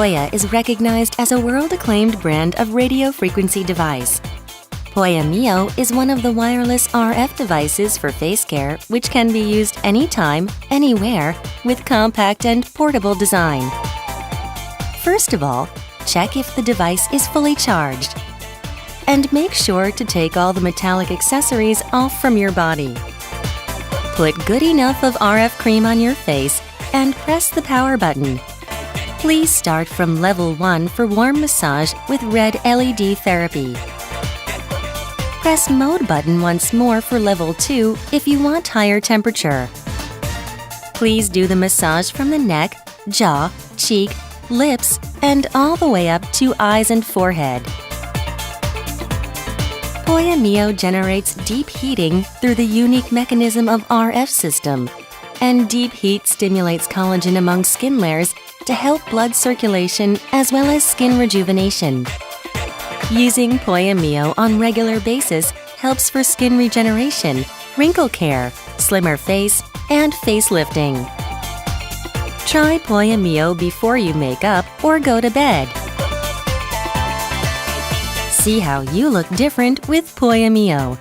POYA is recognized as a world-acclaimed brand of radio frequency device. POYA MEO is one of the wireless RF devices for face care which can be used anytime, anywhere, with compact and portable design. First of all, check if the device is fully charged. And make sure to take all the metallic accessories off from your body. Put good enough of RF cream on your face and press the power button. Please start from level 1 for warm massage with red LED therapy. Press mode button once more for level 2 if you want higher temperature. Please do the massage from the neck, jaw, cheek, lips, and all the way up to eyes and forehead. POYA MEO generates deep heating through the unique mechanism of RF system, and deep heat stimulates collagen among skin layers to help blood circulation as well as skin rejuvenation. Using POYA MEO on regular basis helps for skin regeneration, wrinkle care, slimmer face, and facelifting. Try POYA MEO before you make up or go to bed. See how you look different with POYA MEO.